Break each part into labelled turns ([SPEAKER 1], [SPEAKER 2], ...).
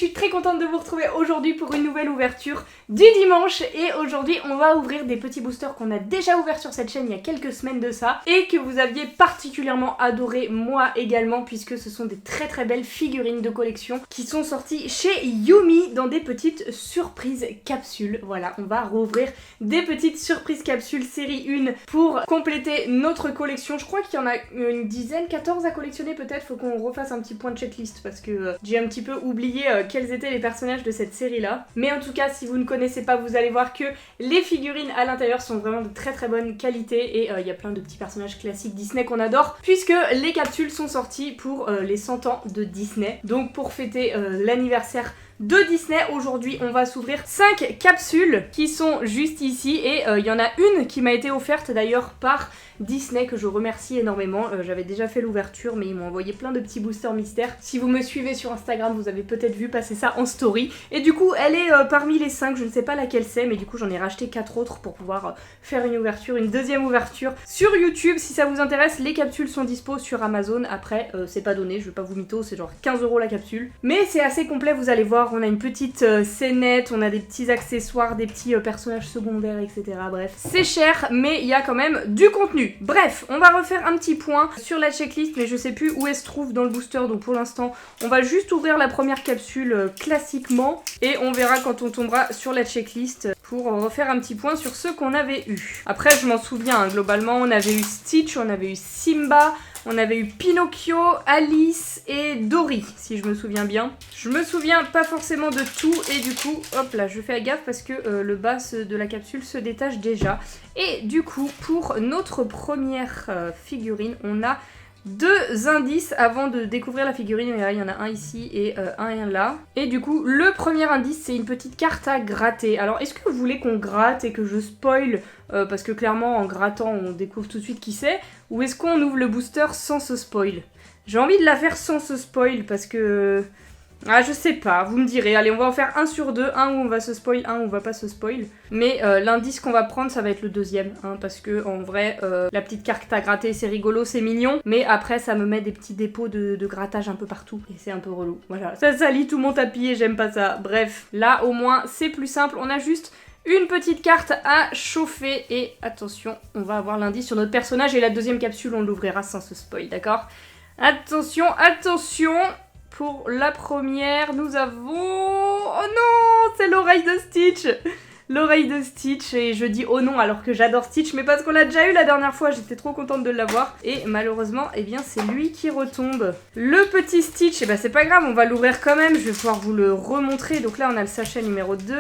[SPEAKER 1] suis très contente de vous retrouver aujourd'hui pour une nouvelle ouverture du dimanche. Et aujourd'hui on va ouvrir des petits boosters qu'on a déjà ouverts sur cette chaîne il y a quelques semaines de ça, et que vous aviez particulièrement adoré, moi également, puisque ce sont des très belles figurines de collection qui sont sorties chez Yumi dans des petites surprises capsules. Voilà, on va rouvrir des petites surprises capsules série 1 pour compléter notre collection. Je crois qu'il y en a une dizaine, 14 à collectionner peut-être. Faut qu'on refasse un petit point de checklist parce que j'ai un petit peu oublié quels étaient les personnages de cette série là. Mais en tout cas, si vous ne connaissez pas, vous allez voir que les figurines à l'intérieur sont vraiment de très bonne qualité, et il y a plein de petits personnages classiques Disney qu'on adore, puisque les capsules sont sorties pour les 100 ans de Disney. Donc pour fêter l'anniversaire de Disney, aujourd'hui on va s'ouvrir 5 capsules qui sont juste ici, et il y en a une qui m'a été offerte d'ailleurs par Disney, que je remercie énormément. J'avais déjà fait l'ouverture, mais ils m'ont envoyé plein de petits boosters mystères. Si vous me suivez sur Instagram, vous avez peut-être vu passer ça en story, et du coup elle est parmi les 5, je ne sais pas laquelle c'est, mais du coup j'en ai racheté 4 autres pour pouvoir faire une deuxième ouverture sur YouTube. Si ça vous intéresse, les capsules sont dispo sur Amazon. Après c'est pas donné, je vais pas vous mytho, c'est genre 15 € la capsule, mais c'est assez complet, vous allez voir. On a une petite scénette, on a des petits accessoires, des petits personnages secondaires, etc. Bref, c'est cher, mais il y a quand même du contenu. Bref, on va refaire un petit point sur la checklist, mais je sais plus où elle se trouve dans le booster, donc pour l'instant, on va juste ouvrir la première capsule classiquement, et on verra quand on tombera sur la checklist pour refaire un petit point sur ce qu'on avait eu. Après, je m'en souviens, hein, globalement, on avait eu Stitch, on avait eu Simba, on avait eu Pinocchio, Alice et Dory, si je me souviens bien. Je me souviens pas forcément de tout, et du coup, hop là, je fais gaffe parce que le bas de la capsule se détache déjà. Et du coup, pour notre première figurine, on a 2 indices avant de découvrir la figurine. Il y en a un ici et un là. Et du coup, le premier indice, c'est une petite carte à gratter. Alors, est-ce que vous voulez qu'on gratte et que je spoil parce que clairement, en grattant, on découvre tout de suite qui c'est. Ou est-ce qu'on ouvre le booster sans se spoil? J'ai envie de la faire sans se spoil parce que... Ah, je sais pas, vous me direz. Allez, on va en faire un sur deux, un où on va se spoil, un où on va pas se spoil. Mais l'indice qu'on va prendre, ça va être le deuxième, hein, parce que en vrai, la petite carte à gratter, c'est rigolo, c'est mignon, mais après, ça me met des petits dépôts de grattage un peu partout, et c'est un peu relou. Voilà, ça salit tout mon tapis et j'aime pas ça. Bref, là, au moins, c'est plus simple. On a juste une petite carte à chauffer, et attention, on va avoir l'indice sur notre personnage, et la deuxième capsule, on l'ouvrira sans se spoil, d'accord? Attention, attention! Pour la première, nous avons... Oh non, c'est l'oreille de Stitch! L'oreille de Stitch, et je dis oh non alors que j'adore Stitch, mais parce qu'on l'a déjà eu la dernière fois, j'étais trop contente de l'avoir. Et malheureusement, eh bien c'est lui qui retombe. Le petit Stitch, eh ben c'est pas grave, on va l'ouvrir quand même, je vais pouvoir vous le remontrer. Donc là on a le sachet numéro 2,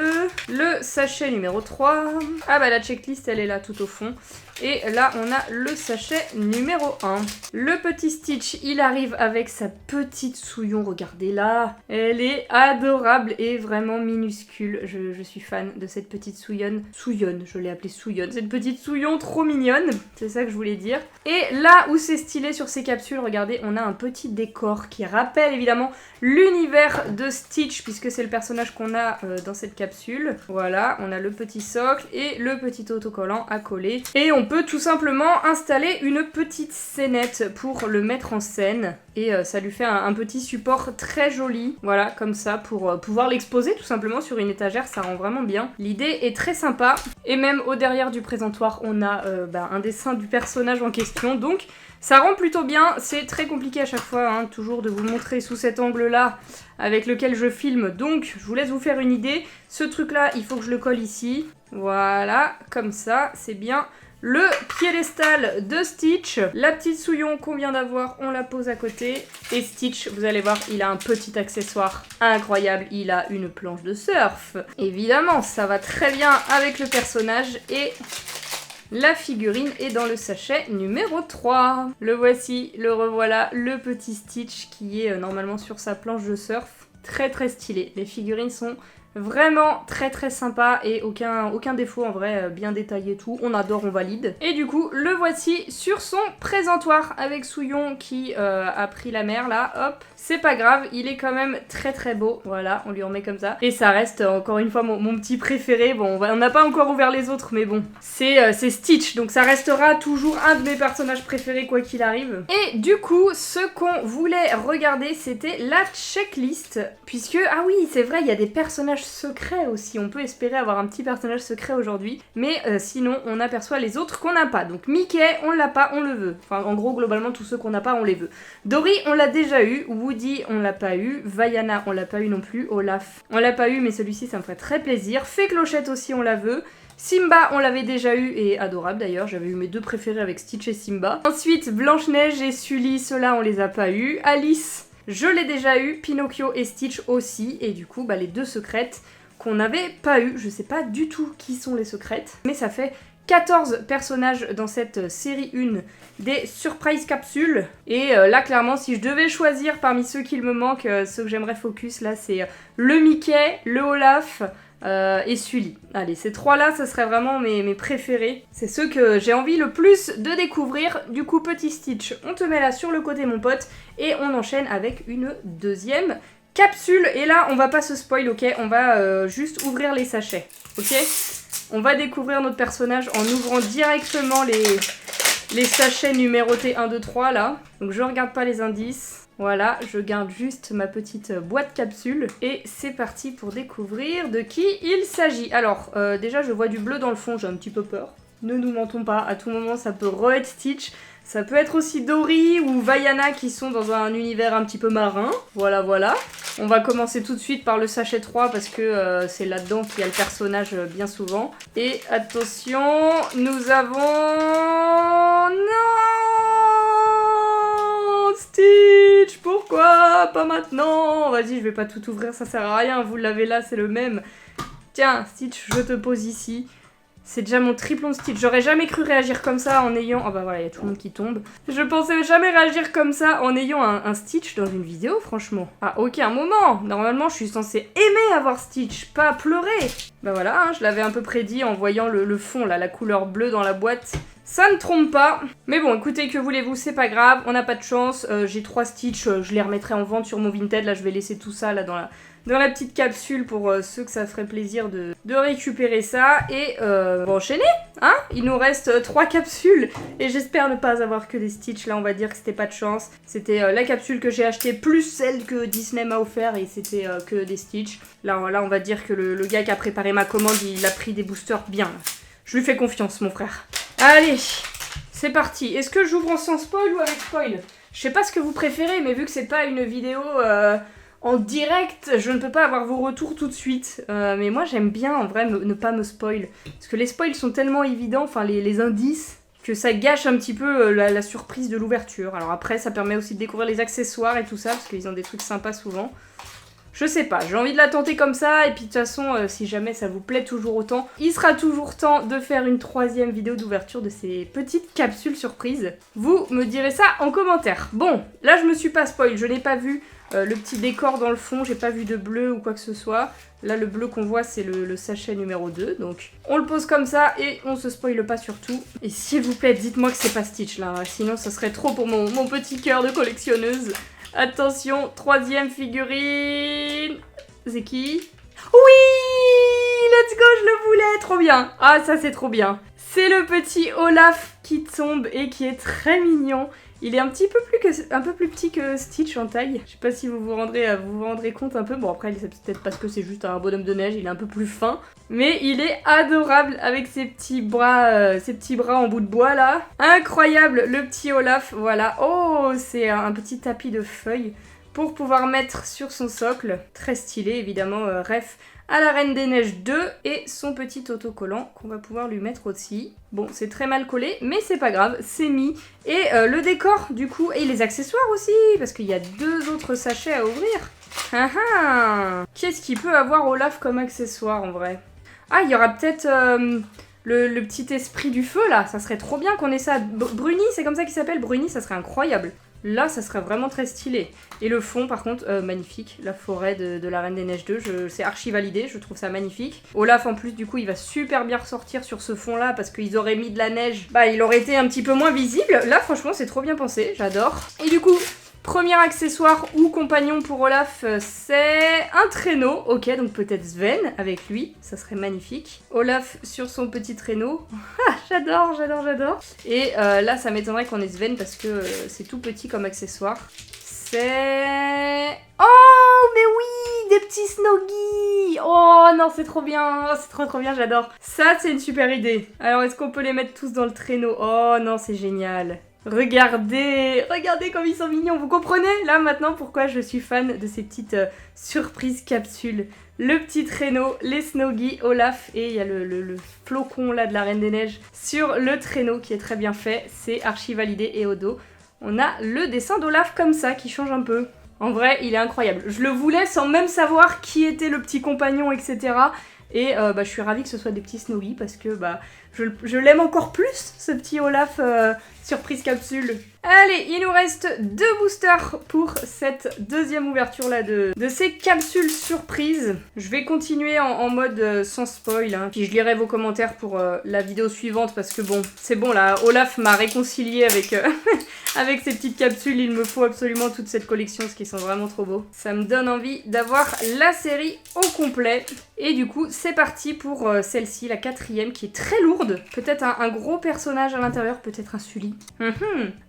[SPEAKER 1] le sachet numéro 3. Ah bah la checklist elle est là tout au fond. Et là, on a le sachet numéro 1. Le petit Stitch, il arrive avec sa petite souillon. Regardez là. Elle est adorable et vraiment minuscule. Je suis fan de cette petite souillonne. Souillonne, je l'ai appelée souillonne. Cette petite souillon trop mignonne. C'est ça que je voulais dire. Et là où c'est stylé sur ces capsules, regardez, on a un petit décor qui rappelle évidemment l'univers de Stitch, puisque c'est le personnage qu'on a dans cette capsule. Voilà, on a le petit socle et le petit autocollant à coller. Et on peut tout simplement installer une petite scénette pour le mettre en scène, et ça lui fait un petit support très joli, voilà, comme ça, pour pouvoir l'exposer tout simplement sur une étagère. Ça rend vraiment bien. L'idée est très sympa, et même au derrière du présentoir on a un dessin du personnage en question, donc ça rend plutôt bien. C'est très compliqué à chaque fois, hein, toujours de vous montrer sous cet angle-là avec lequel je filme, donc je vous laisse vous faire une idée. Ce truc-là, il faut que je le colle ici. Voilà, comme ça, c'est bien. Le piédestal de Stitch, la petite souillon qu'on vient d'avoir, on la pose à côté. Et Stitch, vous allez voir, il a un petit accessoire incroyable, il a une planche de surf. Évidemment, ça va très bien avec le personnage, et la figurine est dans le sachet numéro 3. Le voici, le revoilà, le petit Stitch qui est normalement sur sa planche de surf. Très stylé, les figurines sont Vraiment très sympa et aucun défaut en vrai, bien détaillé tout. On adore, on valide. Et du coup, le voici sur son présentoir avec Souillon qui a pris la mer là, hop. C'est pas grave, il est quand même très beau. Voilà, on lui en met comme ça. Et ça reste encore une fois mon petit préféré. Bon, on n'a pas encore ouvert les autres, mais bon. C'est Stitch, donc ça restera toujours un de mes personnages préférés quoi qu'il arrive. Et du coup, ce qu'on voulait regarder, c'était la checklist. Puisque, ah oui, c'est vrai, il y a des personnages secrets aussi. On peut espérer avoir un petit personnage secret aujourd'hui. Mais sinon, on aperçoit les autres qu'on n'a pas. Donc Mickey, on l'a pas, on le veut. Enfin, en gros, globalement, tous ceux qu'on n'a pas, on les veut. Dory, on l'a déjà eu. Woody, on l'a pas eu. Vaiana, on l'a pas eu non plus. Olaf, on l'a pas eu, mais celui-ci, ça me ferait très plaisir. Fée Clochette aussi, on la veut. Simba, on l'avait déjà eu et adorable d'ailleurs, j'avais eu mes deux préférés avec Stitch et Simba. Ensuite, Blanche-Neige et Sully, ceux-là, on les a pas eu. Alice, je l'ai déjà eu. Pinocchio et Stitch aussi. Et du coup, les deux secrètes qu'on n'avait pas eu. Je sais pas du tout qui sont les secrètes, mais ça fait 14 personnages dans cette série 1 des surprise capsules. Et là, clairement, si je devais choisir parmi ceux qu'il me manque, ceux que j'aimerais focus, là, c'est le Mickey, le Olaf et Sully. Allez, ces trois-là, ça serait vraiment mes préférés. C'est ceux que j'ai envie le plus de découvrir. Du coup, petit Stitch, on te met là sur le côté, mon pote, et on enchaîne avec une deuxième capsule. Et là, on va pas se spoil, ok? On va juste ouvrir les sachets, ok? On va découvrir notre personnage en ouvrant directement les sachets numérotés 1, 2, 3 là. Donc je regarde pas les indices. Voilà, je garde juste ma petite boîte capsule. Et c'est parti pour découvrir de qui il s'agit. Alors, déjà je vois du bleu dans le fond, j'ai un petit peu peur. Ne nous mentons pas, à tout moment ça peut re-être Stitch. Ça peut être aussi Dory ou Vaiana qui sont dans un univers un petit peu marin. Voilà. On va commencer tout de suite par le sachet 3 parce que c'est là-dedans qu'il y a le personnage bien souvent. Et attention, nous avons... Non, Stitch, pourquoi pas maintenant? Vas-y, je vais pas tout ouvrir, ça sert à rien. Vous l'avez là, c'est le même. Tiens, Stitch, je te pose ici. C'est déjà mon triplon Stitch. J'aurais jamais cru réagir comme ça en ayant... Oh bah voilà, il y a tout le monde qui tombe. Je pensais jamais réagir comme ça en ayant un Stitch dans une vidéo, franchement. À aucun moment. Normalement, je suis censée aimer avoir Stitch, pas pleurer. Bah voilà, hein, je l'avais un peu prédit en voyant le fond, là, la couleur bleue dans la boîte. Ça ne trompe pas. Mais bon, écoutez, que voulez-vous, c'est pas grave. On n'a pas de chance. J'ai 3 Stitch, je les remettrai en vente sur mon Vinted. Là, je vais laisser tout ça là dans la petite capsule pour ceux que ça ferait plaisir de récupérer ça. Et on va enchaîner, hein? Il nous reste 3 capsules et j'espère ne pas avoir que des Stitch. Là, on va dire que c'était pas de chance. C'était la capsule que j'ai achetée plus celle que Disney m'a offert et c'était que des Stitch. Là, on va dire que le gars qui a préparé ma commande, il a pris des boosters bien. Je lui fais confiance, mon frère. Allez, c'est parti. Est-ce que j'ouvre sans spoil ou avec spoil? Je sais pas ce que vous préférez, mais vu que c'est pas une vidéo... en direct, je ne peux pas avoir vos retours tout de suite. Mais moi, j'aime bien, en vrai, ne pas me spoil. Parce que les spoils sont tellement évidents, enfin, les indices, que ça gâche un petit peu la surprise de l'ouverture. Alors après, ça permet aussi de découvrir les accessoires et tout ça, parce qu'ils ont des trucs sympas souvent. Je sais pas, j'ai envie de la tenter comme ça, et puis de toute façon, si jamais ça vous plaît toujours autant, il sera toujours temps de faire une 3e vidéo d'ouverture de ces petites capsules surprises. Vous me direz ça en commentaire. Bon, là, je me suis pas spoil, je n'ai pas vu... le petit décor dans le fond, j'ai pas vu de bleu ou quoi que ce soit. Là, le bleu qu'on voit, c'est le sachet numéro 2. Donc, on le pose comme ça et on se spoile pas surtout. Et s'il vous plaît, dites-moi que c'est pas Stitch, là. Sinon, ça serait trop pour mon petit cœur de collectionneuse. Attention, 3e figurine. C'est qui? Oui! Let's go, je le voulais! Trop bien! Ah, ça, c'est trop bien. C'est le petit Olaf qui tombe et qui est très mignon. Il est un peu plus petit que Stitch en taille. Je sais pas si vous vous rendrez compte un peu. Bon, après, c'est peut-être parce que c'est juste un bonhomme de neige, il est un peu plus fin. Mais il est adorable avec ses petits bras en bout de bois, là. Incroyable, le petit Olaf, voilà. Oh, c'est un petit tapis de feuilles pour pouvoir mettre sur son socle. Très stylé, évidemment, ref à la Reine des Neiges 2 et son petit autocollant qu'on va pouvoir lui mettre aussi. Bon, c'est très mal collé, mais c'est pas grave, c'est mis. Et le décor, du coup, et les accessoires aussi, parce qu'il y a 2 autres sachets à ouvrir. Ah ah! Qu'est-ce qu'il peut avoir Olaf comme accessoire, en vrai? Ah, il y aura peut-être le petit esprit du feu, là. Ça serait trop bien qu'on ait ça. Bruni, c'est comme ça qu'il s'appelle? Bruni, ça serait incroyable. Là, ça serait vraiment très stylé. Et le fond, par contre, magnifique. La forêt de la Reine des Neiges 2, c'est archi validé, je trouve ça magnifique. Olaf, en plus, du coup, il va super bien ressortir sur ce fond-là, parce qu'ils auraient mis de la neige. Bah, il aurait été un petit peu moins visible. Là, franchement, c'est trop bien pensé, j'adore. Et du coup... Premier accessoire ou compagnon pour Olaf, c'est un traîneau. Ok, donc peut-être Sven avec lui, ça serait magnifique. Olaf sur son petit traîneau. J'adore, j'adore, j'adore. Et là, ça m'étonnerait qu'on ait Sven parce que c'est tout petit comme accessoire. C'est... Oh, mais oui, des petits Snoggy. Oh non, c'est trop bien, oh, c'est trop bien, j'adore. Ça, c'est une super idée. Alors, est-ce qu'on peut les mettre tous dans le traîneau? Oh non, c'est génial. Regardez, regardez comme ils sont mignons, vous comprenez là maintenant pourquoi je suis fan de ces petites surprises capsules. Le petit traîneau, les Snoggy, Olaf et il y a le flocon là de la Reine des Neiges sur le traîneau qui est très bien fait, c'est archi validé et au dos. On a le dessin d'Olaf comme ça qui change un peu. En vrai, il est incroyable. Je le voulais sans même savoir qui était le petit compagnon, etc. Et je suis ravie que ce soit des petits Snoggy parce que je l'aime encore plus, ce petit Olaf surprise capsule. Allez, il nous reste 2 boosters pour cette deuxième ouverture là de ces capsules surprises. Je vais continuer en mode sans spoil, hein. Puis je lirai vos commentaires pour la vidéo suivante parce que bon, c'est bon là, Olaf m'a réconcilié avec, avec ces petites capsules. Il me faut absolument toute cette collection, ce qui sont vraiment trop beaux. Ça me donne envie d'avoir la série au complet. Et du coup, c'est parti pour celle-ci, la 4e, qui est très lourde. Peut-être un gros personnage à l'intérieur, peut-être un Sully.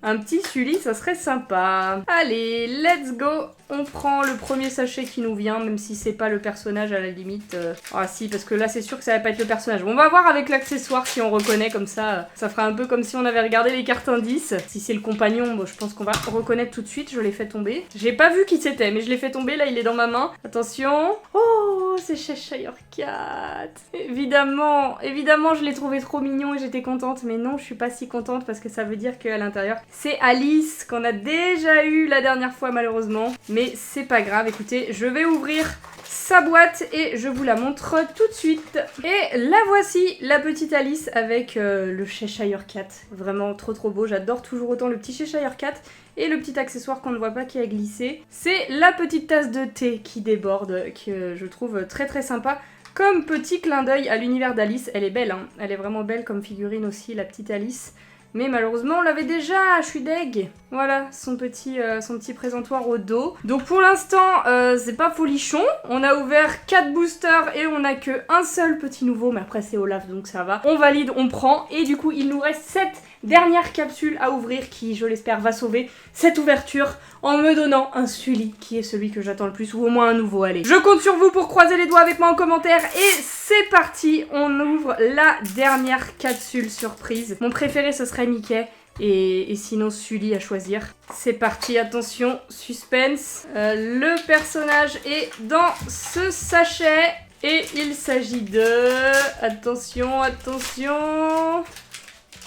[SPEAKER 1] Un petit Sully, ça serait sympa. Allez, let's go. On prend le premier sachet qui nous vient, même si c'est pas le personnage à la limite. Ah si, parce que là c'est sûr que ça va pas être le personnage. On va voir avec l'accessoire si on reconnaît, comme ça, ça fera un peu comme si on avait regardé les cartes indices. Si c'est le compagnon, bon, je pense qu'on va reconnaître tout de suite. Je l'ai fait tomber. J'ai pas vu qui c'était, mais je l'ai fait tomber. Là, il est dans ma main. Attention. Oh, c'est Cheshire Cat. Évidemment, évidemment, je l'ai trouvé trop mignon et j'étais contente. Mais non, je suis pas si contente parce que ça veut dire qu'à l'intérieur, c'est Alice qu'on a déjà eu la dernière fois malheureusement. Mais c'est pas grave, écoutez, je vais ouvrir sa boîte et je vous la montre tout de suite. Et la voici, la petite Alice avec le Cheshire Cat. Vraiment trop beau, j'adore toujours autant le petit Cheshire Cat. Et le petit accessoire qu'on ne voit pas qui a glissé, c'est la petite tasse de thé qui déborde, que je trouve très sympa. Comme petit clin d'œil à l'univers d'Alice, elle est belle, hein. Elle est vraiment belle comme figurine aussi, la petite Alice. Mais malheureusement, on l'avait déjà, je suis deg. Voilà, son petit présentoir au dos. Donc pour l'instant, c'est pas folichon. On a ouvert 4 boosters et on a que un seul petit nouveau. Mais après, c'est Olaf, donc ça va. On valide, on prend. Et du coup, il nous reste 7 dernières capsules à ouvrir qui, je l'espère, va sauver cette ouverture en me donnant un Sully, qui est celui que j'attends le plus, ou au moins un nouveau, allez. Je compte sur vous pour croiser les doigts avec moi en commentaire. Et c'est parti, on ouvre la dernière capsule surprise. Mon préféré, ce serait Mickey. Et sinon Sully à choisir. C'est parti, attention, suspense. Le personnage est dans ce sachet. Et il s'agit de... Attention, attention...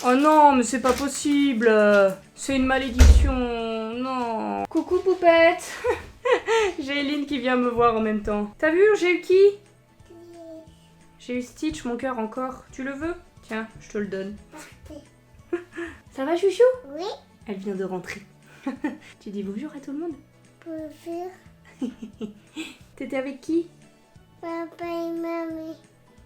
[SPEAKER 1] Oh non, mais c'est pas possible. C'est une malédiction. Non. Coucou poupette. J'ai Eline qui vient me voir en même temps. T'as vu, j'ai eu qui? J'ai eu Stitch, mon cœur encore. Tu le veux? Tiens, je te le donne. Ça va, chouchou?
[SPEAKER 2] Oui.
[SPEAKER 1] Elle vient de rentrer. Tu dis bonjour à tout le monde?
[SPEAKER 2] Bonjour.
[SPEAKER 1] T'étais avec qui?
[SPEAKER 2] Papa et mamie.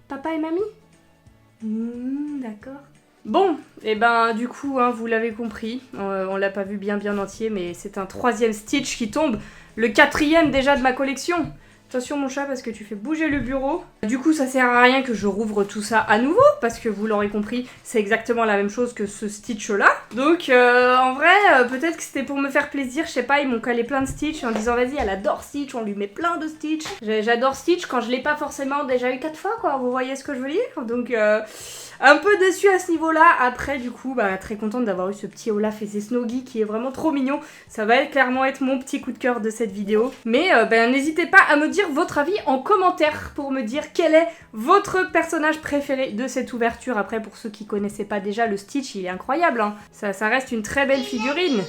[SPEAKER 1] Papa et mamie? D'accord. Bon, et ben du coup, hein, vous l'avez compris, on l'a pas vu bien entier, mais c'est un 3e Stitch qui tombe, le 4e déjà de ma collection. Attention mon chat parce que tu fais bouger le bureau. Du coup ça sert à rien que je rouvre tout ça à nouveau parce que vous l'aurez compris c'est exactement la même chose que ce Stitch là. Donc en vrai peut-être que c'était pour me faire plaisir, je sais pas, ils m'ont collé plein de Stitch en disant vas-y elle adore Stitch, on lui met plein de Stitch. J'adore Stitch quand je l'ai pas forcément déjà eu 4 fois quoi, vous voyez ce que je veux dire. Donc un peu déçue à ce niveau-là. Après, du coup, très contente d'avoir eu ce petit Olaf et ses Snoggy qui est vraiment trop mignon. Ça va clairement être mon petit coup de cœur de cette vidéo. Mais n'hésitez pas à me dire votre avis en commentaire pour me dire quel est votre personnage préféré de cette ouverture. Après, pour ceux qui connaissaient pas déjà, le Stitch, il est incroyable. Hein. Ça reste une très belle figurine.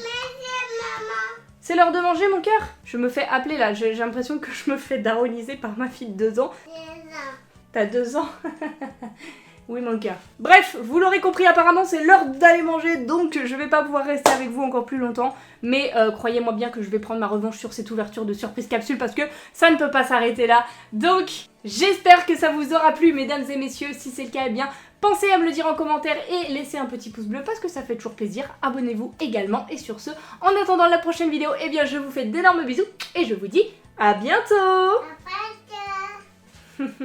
[SPEAKER 1] C'est l'heure de manger, mon cœur? Je me fais appeler là. J'ai l'impression que je me fais daroniser par ma fille de 2 ans. T'as 2 ans? Oui, mon cœur. Bref, vous l'aurez compris, apparemment c'est l'heure d'aller manger, donc je vais pas pouvoir rester avec vous encore plus longtemps. Mais croyez-moi bien que je vais prendre ma revanche sur cette ouverture de surprise capsule parce que ça ne peut pas s'arrêter là. Donc, j'espère que ça vous aura plu, mesdames et messieurs. Si c'est le cas, eh bien, pensez à me le dire en commentaire et laissez un petit pouce bleu parce que ça fait toujours plaisir. Abonnez-vous également. Et sur ce, en attendant la prochaine vidéo, eh bien, je vous fais d'énormes bisous et je vous dis à bientôt.
[SPEAKER 2] Papa.